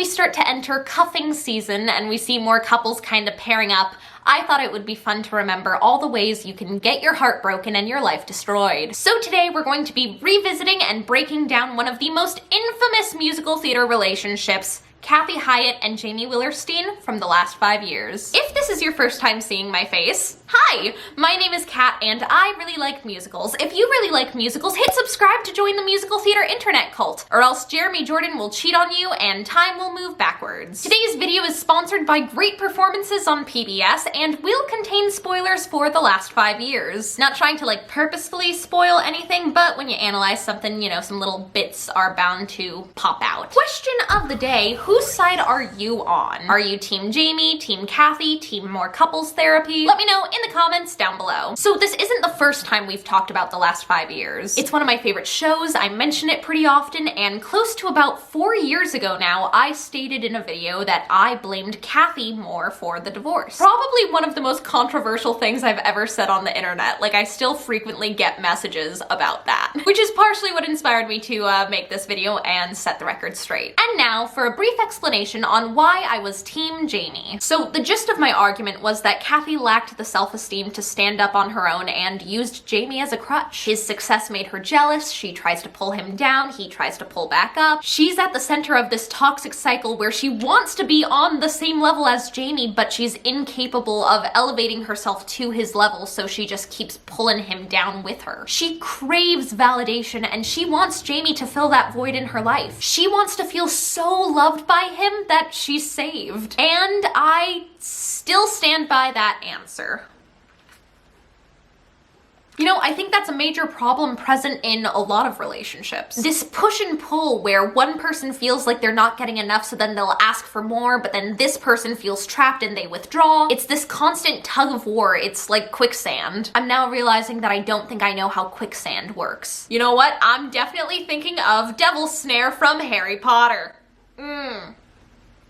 we start to enter cuffing season and we see more couples kind of pairing up, I thought it would be fun to remember all the ways you can get your heart broken and your life destroyed. So today we're going to be revisiting and breaking down one of the most infamous musical theater relationships, Cathy Hyatt and Jamie Willerstein from the last 5 years. If this is your first time seeing my face, hi! My name is Kat and I really like musicals. If you really like musicals, hit subscribe to join the musical theater internet cult, or else Jeremy Jordan will cheat on you and time will move backwards. Today's video is sponsored by great performances on PBS and will contain spoilers for the last 5 years. Not trying to purposefully spoil anything, but when you analyze something, some little bits are bound to pop out. Question of the day, whose side are you on? Are you team Jamie, team Cathy, team more couples therapy? Let me know in the comments down below. So this isn't the first time we've talked about the last 5 years. It's one of my favorite shows, I mention it pretty often, and close to about 4 years ago now, I stated in a video that I blamed Cathy more for the divorce. Probably one of the most controversial things I've ever said on the internet. I still frequently get messages about that. Which is partially what inspired me to make this video and set the record straight. And now for a brief explanation on why I was team Jamie. So the gist of my argument was that Cathy lacked the self-esteem to stand up on her own and used Jamie as a crutch. His success made her jealous, she tries to pull him down, he tries to pull back up. She's at the center of this toxic cycle where she wants to be on the same level as Jamie, but she's incapable of elevating herself to his level, so she just keeps pulling him down with her. She craves validation and she wants Jamie to fill that void in her life. She wants to feel so loved by him that she's saved. And I still stand by that answer. I think that's a major problem present in a lot of relationships. This push and pull where one person feels like they're not getting enough, so then they'll ask for more, but then this person feels trapped and they withdraw. It's this constant tug of war. It's like quicksand. I'm now realizing that I don't think I know how quicksand works. You know what? I'm definitely thinking of Devil's Snare from Harry Potter.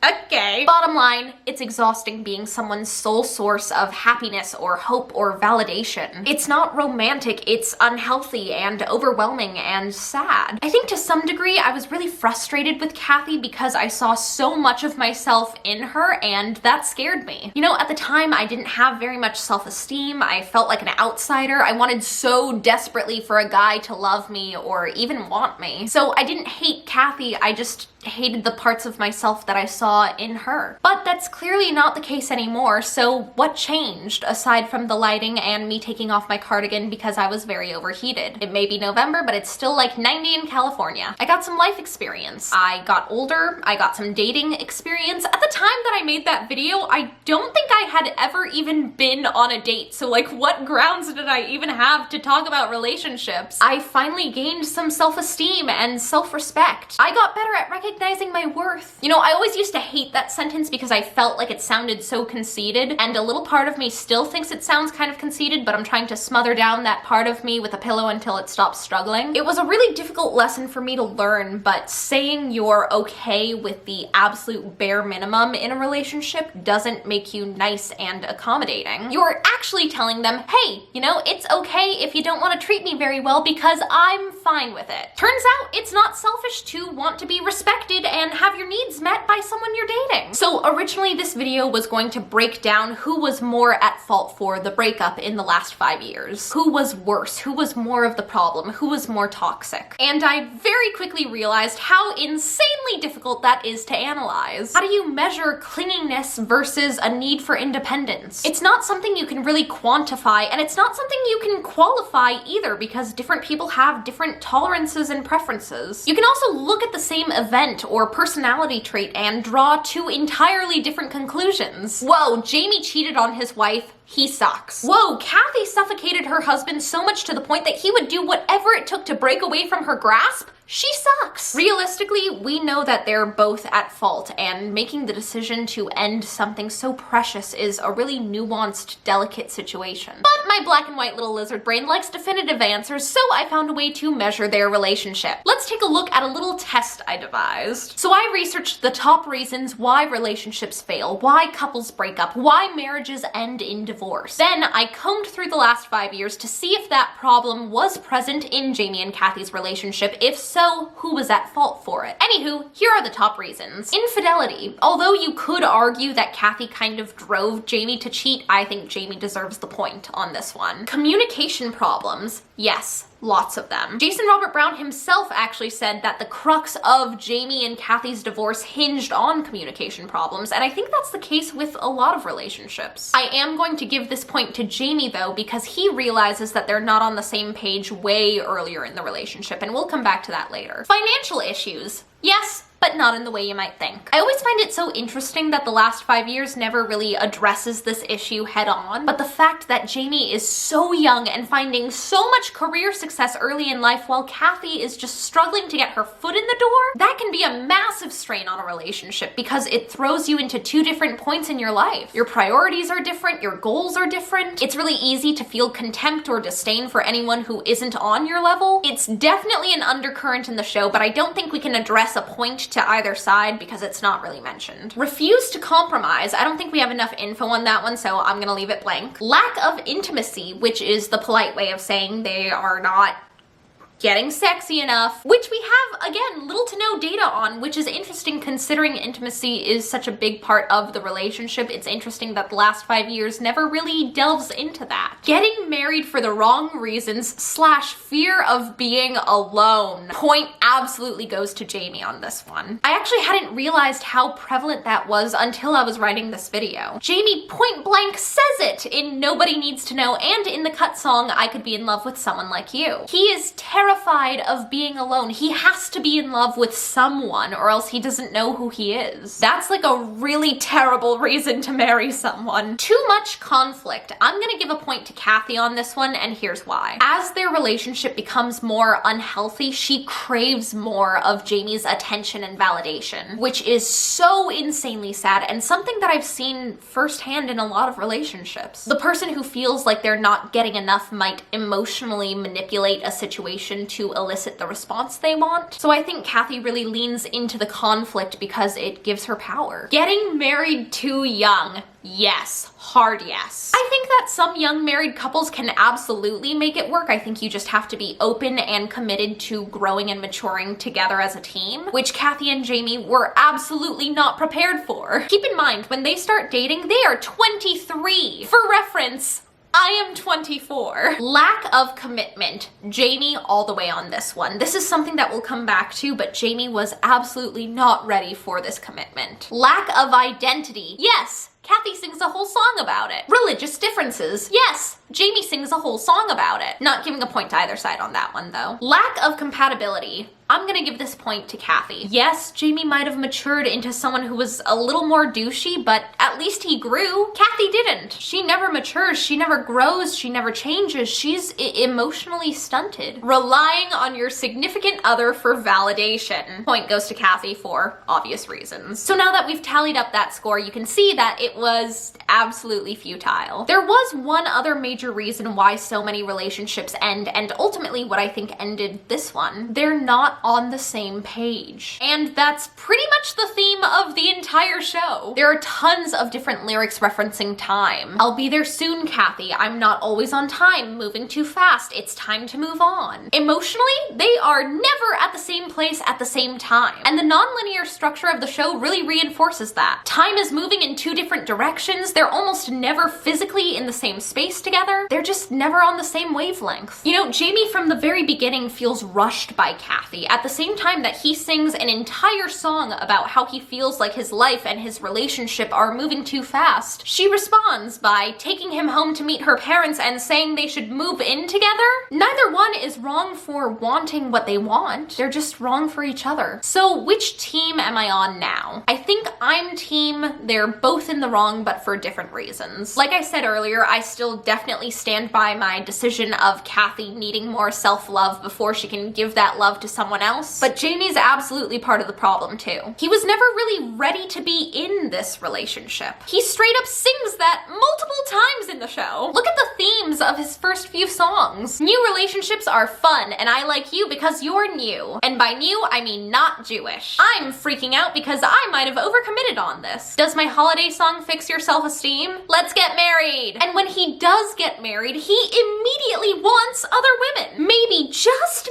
Okay. Bottom line, it's exhausting being someone's sole source of happiness or hope or validation. It's not romantic, it's unhealthy and overwhelming and sad. I think to some degree I was really frustrated with Cathy because I saw so much of myself in her and that scared me. At the time I didn't have very much self-esteem, I felt like an outsider, I wanted so desperately for a guy to love me or even want me. So I didn't hate Cathy, I just hated the parts of myself that I saw in her. But that's clearly not the case anymore, so what changed aside from the lighting and me taking off my cardigan because I was very overheated? It may be November, but it's still like 90 in California. I got some life experience. I got older, I got some dating experience. At the time that I made that video, I don't think I had ever even been on a date, so what grounds did I even have to talk about relationships? I finally gained some self-esteem and self-respect. I got better at recognizing my worth. I always used to hate that sentence because I felt like it sounded so conceited, and a little part of me still thinks it sounds kind of conceited, but I'm trying to smother down that part of me with a pillow until it stops struggling. It was a really difficult lesson for me to learn, but saying you're okay with the absolute bare minimum in a relationship doesn't make you nice and accommodating. You're actually telling them, hey, it's okay if you don't want to treat me very well because I'm fine with it. Turns out it's not selfish to want to be respected and have your needs met by someone you're dating. So originally this video was going to break down who was more at fault for the breakup in the last 5 years. Who was worse? Who was more of the problem? Who was more toxic? And I very quickly realized how insanely difficult that is to analyze. How do you measure clinginess versus a need for independence? It's not something you can really quantify, and it's not something you can qualify either because different people have different tolerances and preferences. You can also look at the same event or personality trait and draw two entirely different conclusions. Whoa, Jamie cheated on his wife, he sucks. Whoa, Cathy suffocated her husband so much to the point that he would do whatever it took to break away from her grasp, she sucks. Realistically, we know that they're both at fault, and making the decision to end something so precious is a really nuanced, delicate situation. But my black and white little lizard brain likes definitive answers, so I found a way to measure their relationship. Let's take a look at a little test I devised. So I researched the top reasons why relationships fail, why couples break up, why marriages end in divorce, divorce. Then I combed through the last 5 years to see if that problem was present in Jamie and Kathy's relationship. If so, who was at fault for it? Anywho, here are the top reasons. Infidelity. Although you could argue that Kathy kind of drove Jamie to cheat, I think Jamie deserves the point on this one. Communication problems. Yes, lots of them. Jason Robert Brown himself actually said that the crux of Jamie and Kathy's divorce hinged on communication problems, and I think that's the case with a lot of relationships. I am going to give this point to Jamie though, because he realizes that they're not on the same page way earlier in the relationship, and we'll come back to that later. Financial issues. Yes, but not in the way you might think. I always find it so interesting that the last 5 years never really addresses this issue head on, but the fact that Jamie is so young and finding so much career success early in life while Kathy is just struggling to get her foot in the door, that can be a massive strain on a relationship because it throws you into two different points in your life. Your priorities are different, your goals are different. It's really easy to feel contempt or disdain for anyone who isn't on your level. It's definitely an undercurrent in the show, but I don't think we can address a point to either side because it's not really mentioned. Refuse to compromise. I don't think we have enough info on that one, so I'm gonna leave it blank. Lack of intimacy, which is the polite way of saying they are not getting sexy enough, which we have, again, little to no data on, which is interesting considering intimacy is such a big part of the relationship. It's interesting that the last 5 years never really delves into that. Getting married for the wrong reasons / fear of being alone. Point absolutely goes to Jamie on this one. I actually hadn't realized how prevalent that was until I was writing this video. Jamie point blank says it in Nobody Needs to Know and in the cut song I Could Be in Love with Someone Like You. He is terrified of being alone. He has to be in love with someone or else he doesn't know who he is. That's like a really terrible reason to marry someone. Too much conflict. I'm gonna give a point to Kathy on this one, and here's why. As their relationship becomes more unhealthy, she craves more of Jamie's attention and validation, which is so insanely sad and something that I've seen firsthand in a lot of relationships. The person who feels like they're not getting enough might emotionally manipulate a situation to elicit the response they want. So I think Kathy really leans into the conflict because it gives her power. Getting married too young. Yes. Hard yes. I think that some young married couples can absolutely make it work. I think you just have to be open and committed to growing and maturing together as a team, which Kathy and Jamie were absolutely not prepared for. Keep in mind, when they start dating, they are 23. For reference, I am 24. Lack of commitment. Jamie all the way on this one. This is something that we'll come back to, but Jamie was absolutely not ready for this commitment. Lack of identity. Yes, Kathy sings a whole song about it. Religious differences. Yes, Jamie sings a whole song about it. Not giving a point to either side on that one though. Lack of compatibility. I'm gonna give this point to Kathy. Yes, Jamie might have matured into someone who was a little more douchey, but at least he grew. Kathy didn't. She never matures, she never grows, she never changes. She's emotionally stunted. Relying on your significant other for validation. Point goes to Kathy for obvious reasons. So now that we've tallied up that score, you can see that it was absolutely futile. There was one other major reason why so many relationships end, and ultimately what I think ended this one. They're not on the same page. And that's pretty much the theme of the entire show. There are tons of different lyrics referencing time. I'll be there soon, Kathy. I'm not always on time. Moving too fast. It's time to move on. Emotionally, they are never at the same place at the same time. And the non-linear structure of the show really reinforces that. Time is moving in two different directions. They're almost never physically in the same space together. They're just never on the same wavelength. You know, Jamie from the very beginning feels rushed by Kathy at the same time that he sings an entire song about how he feels like his life and his relationship are moving too fast. She responds by taking him home to meet her parents and saying they should move in together. Neither one is wrong for wanting what they want. They're just wrong for each other. So which team am I on now? I think I'm team they're both in the wrong but for different reasons. Like I said earlier, I still definitely stand by my decision of Kathy needing more self-love before she can give that love to someone else, but Jamie's absolutely part of the problem too. He was never really ready to be in this relationship. He straight up sings that multiple times in the show. Look at the themes of his first few songs. New relationships are fun, and I like you because you're new. And by new, I mean not Jewish. I'm freaking out because I might have overcommitted on this. Does my holiday song fix your self-esteem? Let's get married. And when he does get married, he immediately wants other women. Maybe, just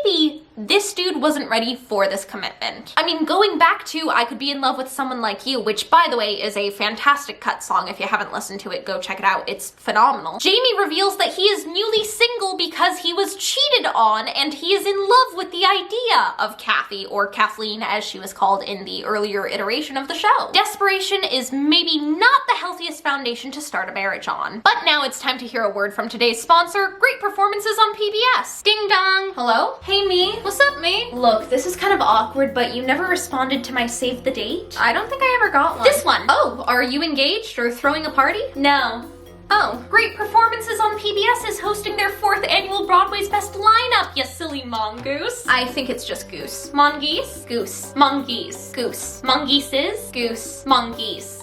maybe, this dude wasn't ready for this commitment. I mean, going back to I Could Be in Love with Someone Like You, which by the way is a fantastic cut song. If you haven't listened to it, go check it out. It's phenomenal. Jamie reveals that he is newly single because he was cheated on and he is in love with the idea of Cathy, or Kathleen as she was called in the earlier iteration of the show. Desperation is maybe not the healthiest foundation to start a marriage on. But now it's time to hear a word from today's sponsor, great performances on PBS. Ding dong. Hello? Hey me. What's up, me? Look, this is kind of awkward, but you never responded to my save the date. I don't think I ever got one. This one. Oh, are you engaged or throwing a party? No. Oh, Great Performances on PBS is hosting their 4th annual Broadway's Best Lineup, you silly mongoose. I think it's just goose. Mongoose? Goose. Mongoose. Goose. Mongooses? Goose. Mongoose.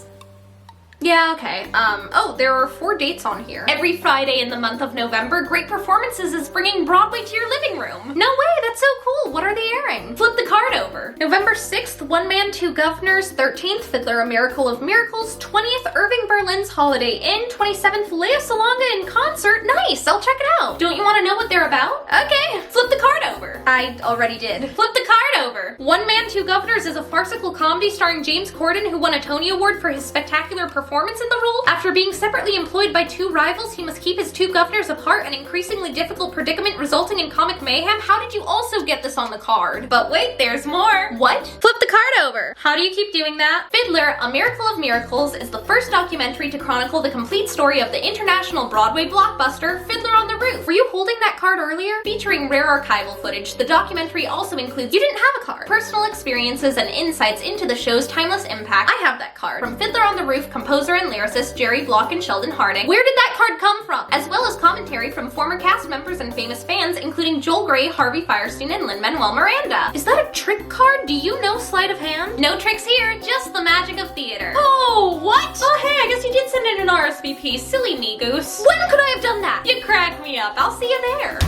Yeah, okay. Oh, there are 4 dates on here. Every Friday in the month of November, Great Performances is bringing Broadway to your living room. No way, that's so cool. What are they airing? Flip the card over. November 6th, One Man, Two Governors. 13th, Fiddler, A Miracle of Miracles. 20th, Irving Berlin's Holiday Inn. 27th, Lea Salonga in concert. Nice, I'll check it out. Don't you want to know what they're about? Okay, flip the card over. I already did. Flip the card over. One Man, Two Governors is a farcical comedy starring James Corden, who won a Tony Award for his spectacular performance in the role. After being separately employed by 2 rivals, he must keep his 2 governors apart, an increasingly difficult predicament resulting in comic mayhem. How did you also get this on the card? But wait, there's more. What? Flip the card over. How do you keep doing that? Fiddler, A Miracle of Miracles is the first documentary to chronicle the complete story of the international Broadway blockbuster, Fiddler on the Roof. Were you holding that card earlier? Featuring rare archival footage, the documentary also includes You Didn't Have a Card, personal experiences and insights into the show's timeless impact. I have that card. From Fiddler on the Roof, composer and lyricist Jerry Block and Sheldon Harding. Where did that card come from? As well as commentary from former cast members and famous fans, including Joel Grey, Harvey Firestein, and Lin-Manuel Miranda. Is that a trick card? Do you know sleight of hand? No tricks here, just the magic of theater. Oh, what? Oh, hey, I guess you did send in an RSVP. Silly me goose. When could I have done that? You crack me up. I'll see you there.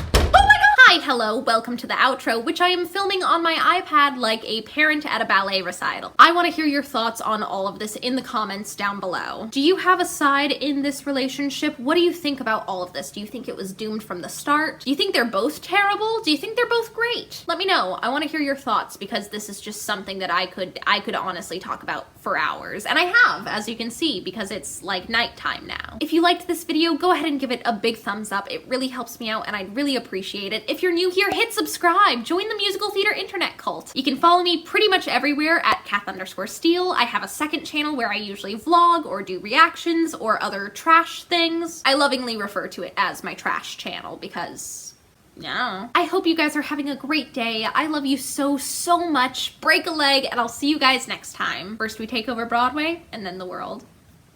Hi, hello, welcome to the outro, which I am filming on my iPad like a parent at a ballet recital. I want to hear your thoughts on all of this in the comments down below. Do you have a side in this relationship? What do you think about all of this? Do you think it was doomed from the start? Do you think they're both terrible? Do you think they're both great? Let me know. I want to hear your thoughts because this is just something that I could honestly talk about for hours. And I have, as you can see, because it's like nighttime now. If you liked this video, go ahead and give it a big thumbs up. It really helps me out and I'd really appreciate it. If you're new here, hit subscribe. Join the musical theater internet cult. You can follow me pretty much everywhere at Kath_Steele. I have a second channel where I usually vlog or do reactions or other trash things. I lovingly refer to it as my trash channel because yeah. I hope you guys are having a great day. I love you so, so much. Break a leg and I'll see you guys next time. First we take over Broadway and then the world.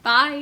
Bye.